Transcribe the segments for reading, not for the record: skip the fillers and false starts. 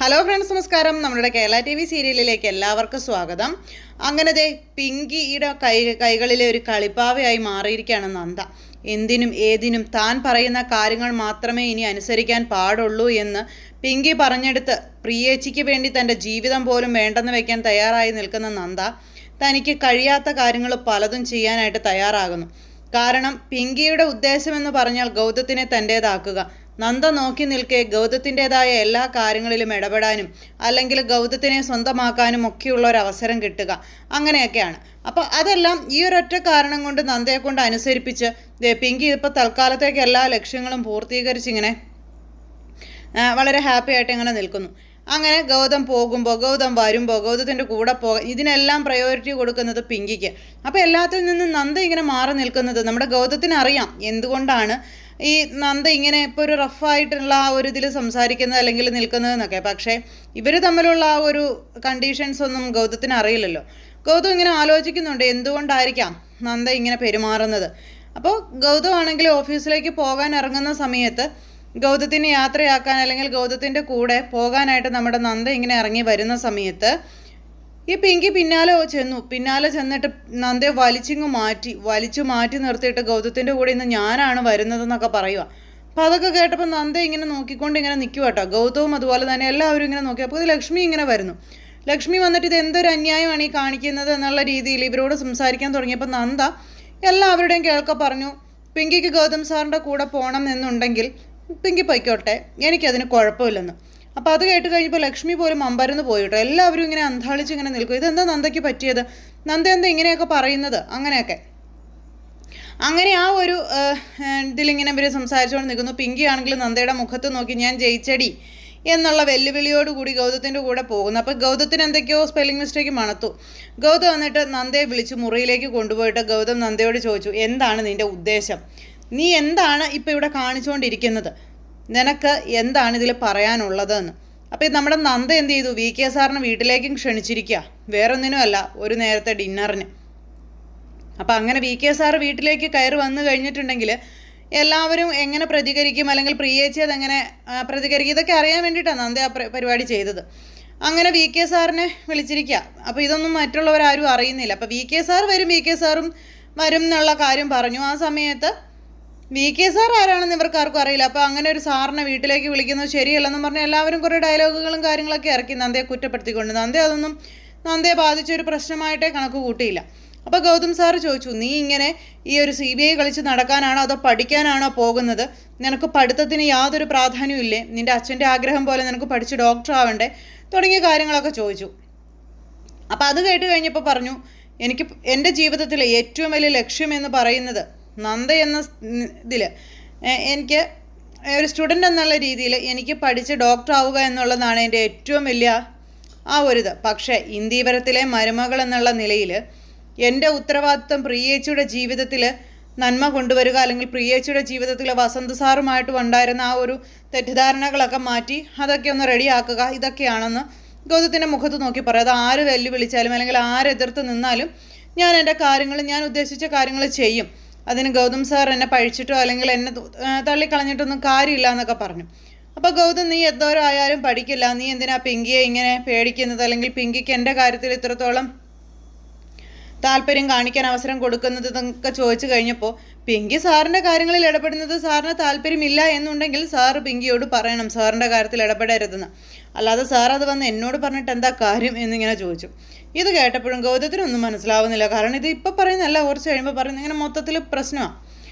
Hello friends, നമസ്കാരം. നമ്മുടെ Kerala TV സീരിയലിലേക്ക് എല്ലാവർക്കും സ്വാഗതം. അങ്ങനെ പിങ്കിയുടെ കൈകളിലെ ഒരു കളിപ്പാവയായി മാറിയിരിക്കുകയാണ് നന്ദ. എന്തിനും ഏതിനും താൻ പറയുന്ന കാര്യങ്ങൾ മാത്രമേ ഇനി അനുസരിക്കാൻ പാടുള്ളൂ എന്ന് പിങ്കി പറഞ്ഞെടുത്ത് പ്രിയേച്ചിക്ക് വേണ്ടി തൻ്റെ ജീവിതം പോലും വേണ്ടെന്ന് വെക്കാൻ തയ്യാറായി നിൽക്കുന്ന നന്ദ തനിക്ക് കഴിയാത്ത കാര്യങ്ങൾ പലതും ചെയ്യാനായിട്ട് തയ്യാറാകുന്നു. കാരണം പിങ്കിയുടെ ഉദ്ദേശമെന്ന് പറഞ്ഞാൽ ഗൗതത്തിനെ തൻ്റേതാക്കുക. നന്ദ നോക്കി നിൽക്കെ ഗൗതത്തിൻ്റെതായ എല്ലാ കാര്യങ്ങളിലും ഇടപെടാനും അല്ലെങ്കിൽ ഗൗതത്തിനെ സ്വന്തമാക്കാനും ഒക്കെയുള്ള ഒരു അവസരം കിട്ടുക, അങ്ങനെയൊക്കെയാണ്. അപ്പോൾ അതെല്ലാം ഈ ഒരൊറ്റ കാരണം കൊണ്ട് നന്ദയെ കൊണ്ട് അനുസരിപ്പിച്ച് പിങ്കി ഇപ്പോൾ തൽക്കാലത്തേക്ക് എല്ലാ ലക്ഷ്യങ്ങളും പൂർത്തീകരിച്ചിങ്ങനെ വളരെ ഹാപ്പി ആയിട്ട് ഇങ്ങനെ നിൽക്കുന്നു. അങ്ങനെ ഗൗതം പോകുമ്പോൾ, ഗൗതം വരുമ്പോൾ, ഗൗതത്തിൻ്റെ കൂടെ ഇതിനെല്ലാം പ്രയോറിറ്റി കൊടുക്കുന്നത് പിങ്കിക്ക്. അപ്പോൾ എല്ലാത്തിൽ നിന്നും നന്ദ ഇങ്ങനെ മാറി നിൽക്കുന്നത് നമ്മുടെ ഗൗതത്തിന് അറിയാം എന്തുകൊണ്ടാണ് ഈ നന്ദ ഇങ്ങനെ ഇപ്പോൾ ഒരു റഫായിട്ടുള്ള ആ ഒരു ഇതിൽ സംസാരിക്കുന്നത് അല്ലെങ്കിൽ നിൽക്കുന്നതെന്നൊക്കെ. പക്ഷേ ഇവർ തമ്മിലുള്ള ആ ഒരു കണ്ടീഷൻസ് ഒന്നും ഗൗതത്തിന് അറിയില്ലല്ലോ. ഗൗതം ഇങ്ങനെ ആലോചിക്കുന്നുണ്ട് എന്തുകൊണ്ടായിരിക്കാം നന്ദ ഇങ്ങനെ പെരുമാറുന്നത്. അപ്പോൾ ഗൗതം ആണെങ്കിൽ ഓഫീസിലേക്ക് പോകാൻ ഇറങ്ങുന്ന സമയത്ത് ഗൗതത്തിനെ യാത്രയാക്കാൻ അല്ലെങ്കിൽ ഗൗതത്തിൻ്റെ കൂടെ പോകാനായിട്ട് നമ്മുടെ നന്ദ ഇങ്ങനെ ഇറങ്ങി വരുന്ന സമയത്ത് ഈ പിങ്കി പിന്നാലെ ചെന്നിട്ട് നന്ദയെ വലിച്ചു മാറ്റി നിർത്തിയിട്ട് ഗൗതത്തിൻ്റെ കൂടെ ഇന്ന് ഞാനാണ് വരുന്നതെന്നൊക്കെ പറയുക. അപ്പോൾ അതൊക്കെ കേട്ടപ്പോൾ നന്ദ ഇങ്ങനെ നോക്കിക്കൊണ്ട് ഇങ്ങനെ നിൽക്കുക കേട്ടോ. ഗൗതവും അതുപോലെ തന്നെ എല്ലാവരും ഇങ്ങനെ നോക്കി. അപ്പോൾ ഇത് ലക്ഷ്മി ഇങ്ങനെ വരുന്നു. ലക്ഷ്മി വന്നിട്ട് ഇത് എന്തൊരു അന്യായമാണ് ഈ കാണിക്കുന്നത് എന്നുള്ള രീതിയിൽ ഇവരോട് സംസാരിക്കാൻ തുടങ്ങിയപ്പോൾ നന്ദ എല്ലാവരുടെയും കേൾക്ക പറഞ്ഞു, പിങ്കിക്ക് ഗൗതം സാറിൻ്റെ കൂടെ പോകണം എന്നുണ്ടെങ്കിൽ പിങ്കി പൊയ്ക്കോട്ടെ, എനിക്കതിന് കുഴപ്പമില്ലെന്ന്. അപ്പോൾ അത് കേട്ട് കഴിഞ്ഞപ്പോൾ ലക്ഷ്മി പോലും അമ്പരന്ന് പോയിട്ടോ. എല്ലാവരും ഇങ്ങനെ അന്താളിച്ച് ഇങ്ങനെ നിൽക്കും. ഇതെന്താ നന്ദയ്ക്ക് പറ്റിയത്, നന്ദ എന്താ ഇങ്ങനെയൊക്കെ പറയുന്നത്, അങ്ങനെയൊക്കെ. അങ്ങനെ ആ ഒരു ഇതിലിങ്ങനെ ഇവർ സംസാരിച്ചുകൊണ്ട് നിൽക്കുന്നു. പിങ്കി ആണെങ്കിൽ നന്ദയുടെ മുഖത്ത് നോക്കി ഞാൻ ജയിച്ചടി എന്നുള്ള വെല്ലുവിളിയോടുകൂടി ഗൗതത്തിൻ്റെ കൂടെ പോകുന്നു. അപ്പോൾ ഗൗതത്തിന് എന്തൊക്കെയോ സ്പെല്ലിംഗ് മിസ്റ്റേക്ക് മണത്തു. ഗൗതം വന്നിട്ട് നന്ദയെ വിളിച്ച് മുറിയിലേക്ക് കൊണ്ടുപോയിട്ട് ഗൗതം നന്ദയോട് ചോദിച്ചു, എന്താണ് നിൻ്റെ ഉദ്ദേശം, നീ എന്താണ് ഇപ്പോൾ ഇവിടെ കാണിച്ചുകൊണ്ടിരിക്കുന്നത്, നിനക്ക് എന്താണ് ഇതിൽ പറയാനുള്ളതെന്ന്. അപ്പോൾ നമ്മുടെ നന്ദ എന്ത് ചെയ്തു, VK സാറിന് വീട്ടിലേക്കും ക്ഷണിച്ചിരിക്കുക, വേറൊന്നിനുമല്ല ഒരു നേരത്തെ ഡിന്നറിന്. അപ്പോൾ അങ്ങനെ VK സാർ വീട്ടിലേക്ക് കയറി വന്നു കഴിഞ്ഞിട്ടുണ്ടെങ്കിൽ എല്ലാവരും എങ്ങനെ പ്രതികരിക്കും അല്ലെങ്കിൽ പ്രിയേച്ചി അതെങ്ങനെ പ്രതികരിക്കും ഇതൊക്കെ അറിയാൻ വേണ്ടിയിട്ടാണ് നന്ദ ആ പരിപാടി ചെയ്തത്. അങ്ങനെ VK സാറിനെ വിളിച്ചിരിക്കുക. അപ്പോൾ ഇതൊന്നും മറ്റുള്ളവരാരും അറിയുന്നില്ല. അപ്പോൾ VK സാർ വരും, VK സാറും വരും എന്നുള്ള കാര്യം പറഞ്ഞു. ആ സമയത്ത് VK സാർ ആരാണെന്ന് ഇവർക്കാർക്കും അറിയില്ല. അപ്പോൾ അങ്ങനെ ഒരു സാറിനെ വീട്ടിലേക്ക് വിളിക്കുന്നത് ശരിയല്ലെന്നും പറഞ്ഞ് എല്ലാവരും കുറേ ഡയലോഗുകളും കാര്യങ്ങളൊക്കെ ഇറക്കി നന്ദയെ കുറ്റപ്പെടുത്തിക്കൊണ്ട്. നന്ദയെ ബാധിച്ചൊരു പ്രശ്നമായിട്ടേ കണക്ക് കൂട്ടിയില്ല. അപ്പോൾ ഗൗതം സാറ് ചോദിച്ചു, നീ ഇങ്ങനെ ഈ ഒരു CBI കളിച്ച് നടക്കാനാണോ അതോ പഠിക്കാനാണോ പോകുന്നത്, നിനക്ക് പഠിത്തത്തിന് യാതൊരു പ്രാധാന്യവും ഇല്ലേ, നിൻ്റെ അച്ഛൻ്റെ ആഗ്രഹം പോലെ നിനക്ക് പഠിച്ച് ഡോക്ടർ ആവണ്ടേ തുടങ്ങിയ കാര്യങ്ങളൊക്കെ ചോദിച്ചു. അപ്പോൾ അത് കേട്ട് കഴിഞ്ഞപ്പോൾ പറഞ്ഞു, എനിക്ക് എൻ്റെ ജീവിതത്തിലെ ഏറ്റവും വലിയ ലക്ഷ്യമെന്ന് പറയുന്നത് നന്ദ എന്ന ഇതിൽ എനിക്ക് ഒരു സ്റ്റുഡൻ്റ് എന്നുള്ള രീതിയിൽ എനിക്ക് പഠിച്ച് ഡോക്ടർ ആവുക എന്നുള്ളതാണ് എൻ്റെ ഏറ്റവും വലിയ ആ ഒരിത്. പക്ഷേ ഇന്ദീവരത്തിലെ മരുമകൾ എന്നുള്ള നിലയിൽ എൻ്റെ ഉത്തരവാദിത്വം പ്രിയേച്ചിയുടെ ജീവിതത്തിൽ നന്മ കൊണ്ടുവരിക അല്ലെങ്കിൽ പ്രിയേച്ചിയുടെ ജീവിതത്തിൽ വസന്ത് സാറുമായിട്ട് ഉണ്ടായിരുന്ന ആ ഒരു തെറ്റിദ്ധാരണകളൊക്കെ മാറ്റി അതൊക്കെ ഒന്ന് റെഡിയാക്കുക, ഇതൊക്കെയാണെന്ന് ഗൗതത്തിൻ്റെ മുഖത്ത് നോക്കി പറയും. അത് ആര് വെല്ലുവിളിച്ചാലും അല്ലെങ്കിൽ ആരെതിർത്ത് നിന്നാലും ഞാൻ എൻ്റെ കാര്യങ്ങൾ, ഞാൻ ഉദ്ദേശിച്ച കാര്യങ്ങൾ ചെയ്യും. അതിന് ഗൗതം സാർ എന്നെ പഴിച്ചിട്ടോ അല്ലെങ്കിൽ എന്നെ തള്ളിക്കളഞ്ഞിട്ടൊന്നും കാര്യമില്ല എന്നൊക്കെ പറഞ്ഞു. അപ്പോൾ ഗൗതം, നീ എന്തോരം ആയാലും പഠിക്കില്ല, നീ എന്തിനാ പിങ്കിയെ ഇങ്ങനെ പേടിക്കുന്നത്, അല്ലെങ്കിൽ പിങ്കിക്ക് എൻ്റെ കാര്യത്തിൽ ഇത്രത്തോളം താല്പര്യം കാണിക്കാൻ അവസരം കൊടുക്കുന്നത് എന്നൊക്കെ ചോദിച്ചു കഴിഞ്ഞപ്പോൾ പിങ്കി സാറിൻ്റെ കാര്യങ്ങളിൽ ഇടപെടുന്നത് സാറിന് താല്പര്യമില്ല എന്നുണ്ടെങ്കിൽ സാറ് പിങ്കിയോട് പറയണം സാറിൻ്റെ കാര്യത്തിൽ ഇടപെടരുതെന്ന്, അല്ലാതെ സാർ അത് വന്ന് എന്നോട് പറഞ്ഞിട്ട് എന്താ കാര്യം എന്നിങ്ങനെ ചോദിച്ചു. ഇത് കേട്ടപ്പോഴും ഗൗതത്തിനൊന്നും മനസ്സിലാവുന്നില്ല. കാരണം ഇത് ഇപ്പോൾ പറയുന്നതല്ല, കുറച്ച് കഴിയുമ്പോൾ പറയുന്നത്, ഇങ്ങനെ മൊത്തത്തിൽ പ്രശ്നമാണ്.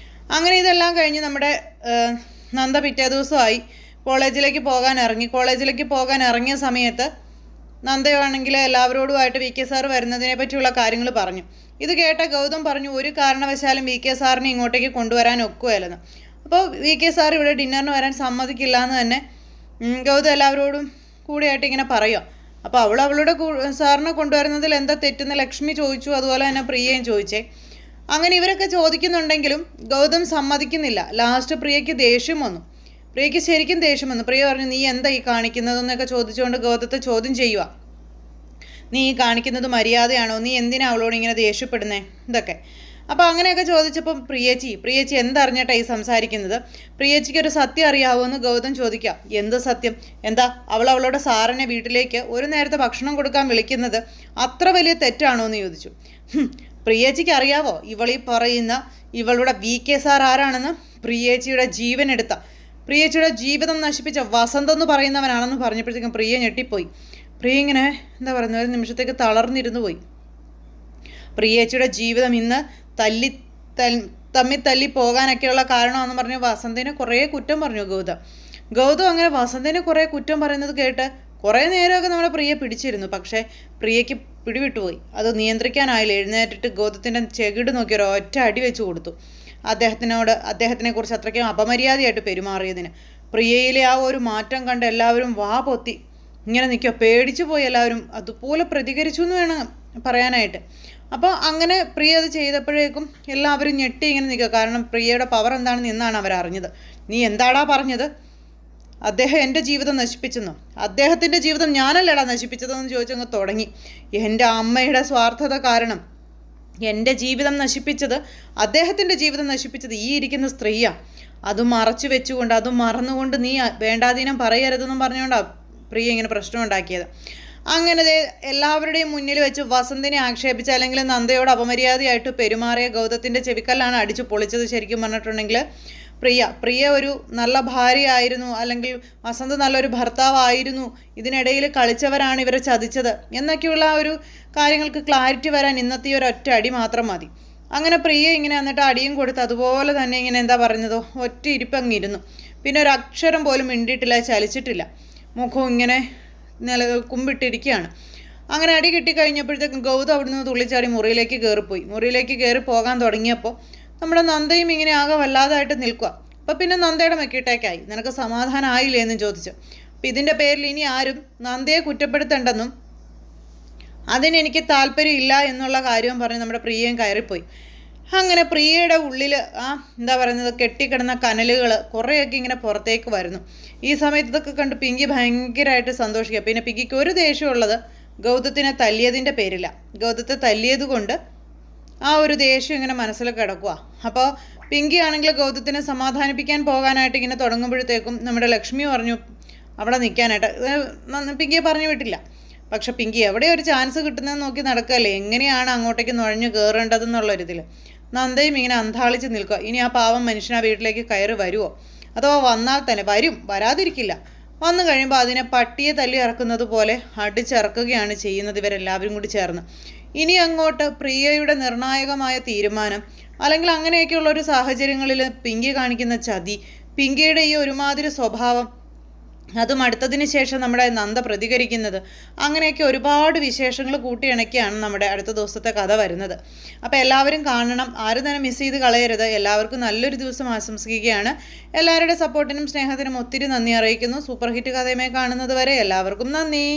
അങ്ങനെ ഇതെല്ലാം കഴിഞ്ഞ് നമ്മുടെ നന്ദ പിറ്റേ ദിവസമായി കോളേജിലേക്ക് പോകാൻ ഇറങ്ങിയ സമയത്ത് നന്ദയാണെങ്കിൽ എല്ലാവരോടുമായിട്ട് VK സാർ വരുന്നതിനെ പറ്റിയുള്ള കാര്യങ്ങൾ പറഞ്ഞു. ഇത് കേട്ട ഗൗതം പറഞ്ഞു, ഒരു കാരണവശാലും VK സാറിനെ ഇങ്ങോട്ടേക്ക് കൊണ്ടുവരാൻ ഒക്കുകയല്ലെന്ന്. അപ്പോൾ VK സാർ ഇവിടെ ഡിന്നറിന് വരാൻ സമ്മതിക്കില്ല എന്ന് തന്നെ ഗൗതം എല്ലാവരോടും കൂടിയായിട്ട് ഇങ്ങനെ പറയുക. അപ്പോൾ അവളുടെ സാറിനെ കൊണ്ടുവരുന്നതിൽ എന്താ തെറ്റെന്ന് ലക്ഷ്മി ചോദിച്ചു, അതുപോലെ തന്നെ പ്രിയയും ചോദിച്ചേ. അങ്ങനെ ഇവരൊക്കെ ചോദിക്കുന്നുണ്ടെങ്കിലും ഗൗതം സമ്മതിക്കുന്നില്ല. ലാസ്റ്റ് പ്രിയയ്ക്ക് ശരിക്കും ദേഷ്യം വന്നു. പ്രിയ പറഞ്ഞു, നീ എന്താ ഈ കാണിക്കുന്നതെന്നൊക്കെ ചോദിച്ചുകൊണ്ട് ഗൗതത്തെ ചോദ്യം ചെയ്യുക. നീ ഈ കാണിക്കുന്നത് മര്യാദയാണോ, നീ എന്തിനാ അവളോട് ഇങ്ങനെ ദേഷ്യപ്പെടുന്നേ, ഇതൊക്കെ. അപ്പോൾ അങ്ങനെയൊക്കെ ചോദിച്ചപ്പം പ്രിയേച്ചി എന്തറിഞ്ഞിട്ടാ ഈ സംസാരിക്കുന്നത്, പ്രിയേച്ചിക്ക് ഒരു സത്യം അറിയാവോ എന്ന് ഗൗതം ചോദിക്കാം. എന്ത് സത്യം? എന്താ അവളുടെ സാറിനെ വീട്ടിലേക്ക് ഒരു നേരത്തെ ഭക്ഷണം കൊടുക്കാൻ വിളിക്കുന്നത് അത്ര വലിയ തെറ്റാണോ എന്ന് ചോദിച്ചു. പ്രിയേച്ചിക്ക് അറിയാവോ ഇവളീ പറയുന്ന ഇവളുടെ VK സാർ ആരാണെന്ന്? പ്രിയേച്ചിയുടെ ജീവനെടുത്ത, പ്രിയേച്ചിയുടെ ജീവിതം നശിപ്പിച്ച വസന്ത് എന്ന് പറയുന്നവനാണെന്ന് പറഞ്ഞപ്പോഴത്തേക്കും പ്രിയ ഞെട്ടിപ്പോയി. പ്രിയ ഇങ്ങനെ എന്താ പറയുന്നത്, ഒരു നിമിഷത്തേക്ക് തളർന്നിരുന്നു പോയി. പ്രിയേച്ചിയുടെ ജീവിതം ഇന്ന് തമ്മിൽ തല്ലി പോകാനൊക്കെയുള്ള കാരണമെന്ന് പറഞ്ഞ് വസന്തിനെ കുറേ കുറ്റം പറഞ്ഞു ഗൗതം അങ്ങനെ വസന്തിനെ കുറേ കുറ്റം പറയുന്നത് കേട്ട് കുറേ നേരമൊക്കെ നമ്മുടെ പ്രിയ പിടിച്ചിരുന്നു. പക്ഷേ പ്രിയയ്ക്ക് പിടിവിട്ടുപോയി. അത് നിയന്ത്രിക്കാനായില്ല. എഴുന്നേറ്റിട്ട് ഗൗതത്തിൻ്റെ ചെകിട് നോക്കി ഒരു ഒറ്റ അടി വെച്ച് കൊടുത്തു. അദ്ദേഹത്തിനെക്കുറിച്ച് അത്രയ്ക്കും അപമര്യാദയായിട്ട് പെരുമാറിയതിന്. പ്രിയയിലെ ആ ഒരു മാറ്റം കണ്ട് എല്ലാവരും വാ പൊത്തി ഇങ്ങനെ നിൽക്കുക. പേടിച്ചു പോയി എല്ലാവരും. അതുപോലെ പ്രതികരിച്ചു എന്ന് വേണം പറയാനായിട്ട്. അപ്പോൾ അങ്ങനെ പ്രിയ അത് ചെയ്തപ്പോഴേക്കും എല്ലാവരും ഞെട്ടി ഇങ്ങനെ നിൽക്കുക. കാരണം പ്രിയയുടെ പവർ എന്താണെന്ന് എന്നാണ് അവരറിഞ്ഞത്. നീ എന്താടാ പറഞ്ഞത്? അദ്ദേഹം എൻ്റെ ജീവിതം നശിപ്പിച്ചെന്നോ? അദ്ദേഹത്തിൻ്റെ ജീവിതം ഞാനല്ലടാ നശിപ്പിച്ചതെന്ന് ചോദിച്ചങ്ങ് തുടങ്ങി. എൻ്റെ അമ്മയുടെ സ്വാർത്ഥത കാരണം എൻ്റെ ജീവിതം നശിപ്പിച്ചത്, അദ്ദേഹത്തിൻ്റെ ജീവിതം നശിപ്പിച്ചത് ഈ ഇരിക്കുന്ന സ്ത്രീയാണ്. അതും മറച്ചു വെച്ചുകൊണ്ട്, അതും മറന്നുകൊണ്ട് നീ വേണ്ടാതീനം പറയരുതെന്നും പറഞ്ഞുകൊണ്ടാണ് പ്രിയ ഇങ്ങനെ പ്രശ്നം ഉണ്ടാക്കിയത്. അങ്ങനെ എല്ലാവരുടെയും മുന്നിൽ വെച്ച് വസന്തിനെ ആക്ഷേപിച്ച, അല്ലെങ്കിൽ നന്ദയോട് അപമര്യാദയായിട്ട് പെരുമാറിയ ഗൗതത്തിൻ്റെ ചെവിക്കല്ലാണ് അടിച്ചു പൊളിച്ചത്. ശരിക്കും പറഞ്ഞിട്ടുണ്ടെങ്കിൽ പ്രിയ ഒരു നല്ല ഭാര്യയായിരുന്നു, അല്ലെങ്കിൽ വസന്ത് നല്ലൊരു ഭർത്താവായിരുന്നു, ഇതിനിടയിൽ കളിച്ചവരാണ് ഇവരെ ചതിച്ചത് എന്നൊക്കെയുള്ള ഒരു കാര്യങ്ങൾക്ക് ക്ലാരിറ്റി വരാൻ ഇന്നത്തെ ഒരു ഒറ്റ അടി മാത്രം മതി. അങ്ങനെ പ്രിയ ഇങ്ങനെ എന്നിട്ട് അടിയും കൊടുത്ത് അതുപോലെ തന്നെ ഇങ്ങനെ എന്താ പറയുന്നതോ ഒറ്റ ഇരിപ്പങ്ങിരുന്നു. പിന്നെ ഒരു അക്ഷരം പോലും മിണ്ടിയിട്ടില്ല, ചലിച്ചിട്ടില്ല. മുഖവും ഇങ്ങനെ കുമ്പിട്ടിരിക്കുകയാണ്. അങ്ങനെ അടി കിട്ടിക്കഴിഞ്ഞപ്പോഴത്തേക്കും ഗൗതം അവിടെ നിന്ന് തുള്ളിച്ചാടി മുറിയിലേക്ക് കയറിപ്പോയി. മുറിയിലേക്ക് കയറി പോകാൻ തുടങ്ങിയപ്പോൾ നമ്മുടെ നന്ദയും ഇങ്ങനെ ആകെ വല്ലാതായിട്ട് നിൽക്കുക. അപ്പം പിന്നെ നന്ദയുടെ മെക്കിട്ടേക്കായി. നിനക്ക് സമാധാനമായില്ലേ എന്ന് ചോദിച്ചു. അപ്പം ഇതിൻ്റെ പേരിൽ ഇനി ആരും നന്ദയെ കുറ്റപ്പെടുത്തേണ്ടെന്നും അതിനെനിക്ക് താല്പര്യമില്ല എന്നുള്ള കാര്യവും പറഞ്ഞ് നമ്മുടെ പ്രിയയും കയറിപ്പോയി. അങ്ങനെ പ്രിയയുടെ ഉള്ളിൽ എന്താ പറയുന്നത് കെട്ടിക്കിടന്ന കനലുകൾ കുറേയൊക്കെ ഇങ്ങനെ പുറത്തേക്ക് വരുന്നു. ഈ സമയത്ത് ഇതൊക്കെ കണ്ട് പിങ്കി ഭയങ്കരമായിട്ട് സന്തോഷിക്കുക. പിന്നെ പിങ്കിക്ക് ഒരു ദേഷ്യമുള്ളത് ഗൗതത്തിനെ തല്ലിയതിൻ്റെ പേരില്ല. ഗൗതത്തെ തല്ലിയത് കൊണ്ട് ആ ഒരു ദേഷ്യം ഇങ്ങനെ മനസ്സിൽ കിടക്കുക. അപ്പോൾ പിങ്കി ആണെങ്കിൽ ഗൗതത്തിനെ സമാധാനിപ്പിക്കാൻ പോകാനായിട്ട് ഇങ്ങനെ തുടങ്ങുമ്പോഴത്തേക്കും നമ്മുടെ ലക്ഷ്മി പറഞ്ഞു അവിടെ നിൽക്കാനായിട്ട്. പിങ്കിയെ പറഞ്ഞു വിട്ടില്ല. പക്ഷെ പിങ്കി എവിടെ ഒരു ചാൻസ് കിട്ടുന്നതെന്ന് നോക്കി നടക്കുകയല്ലേ, എങ്ങനെയാണ് അങ്ങോട്ടേക്ക് നുഴഞ്ഞു കയറേണ്ടതെന്നുള്ളൊരിതിൽ നന്ദയും ഇങ്ങനെ അന്താളിച്ച് നിൽക്കുക. ഇനി ആ പാവം മനുഷ്യൻ ആ വീട്ടിലേക്ക് കയറി വരുമോ? അഥവാ വന്നാൽ തന്നെ വരാതിരിക്കില്ല. വന്നു കഴിയുമ്പോൾ അതിനെ പട്ടിയെ തല്ലി ഇറക്കുന്നത് പോലെ അടിച്ചിറക്കുകയാണ് ചെയ്യുന്നത് ഇവരെല്ലാവരും കൂടി ചേർന്ന്. ഇനി അങ്ങോട്ട് പ്രിയയുടെ നിർണായകമായ തീരുമാനം, അല്ലെങ്കിൽ അങ്ങനെയൊക്കെയുള്ളൊരു സാഹചര്യങ്ങളിൽ പിങ്കി കാണിക്കുന്ന ചതി, പിങ്കിയുടെ ഈ ഒരുമാതിരി സ്വഭാവം, അതും അടുത്തതിന് ശേഷം നമ്മുടെ നന്ദ പ്രതികരിക്കുന്നത്, അങ്ങനെയൊക്കെ ഒരുപാട് വിശേഷങ്ങൾ കൂട്ടിയിണക്കിയാണ് നമ്മുടെ അടുത്ത ദിവസത്തെ കഥ വരുന്നത്. അപ്പോൾ എല്ലാവരും കാണണം, ആരും തന്നെ മിസ് ചെയ്ത് കളയരുത്. എല്ലാവർക്കും നല്ലൊരു ദിവസം ആശംസിക്കുകയാണ്. എല്ലാവരുടെ സപ്പോർട്ടിനും സ്നേഹത്തിനും ഒത്തിരി നന്ദി അറിയിക്കുന്നു. സൂപ്പർ ഹിറ്റ് കഥയുമായി കാണുന്നത് വരെ എല്ലാവർക്കും നന്ദി.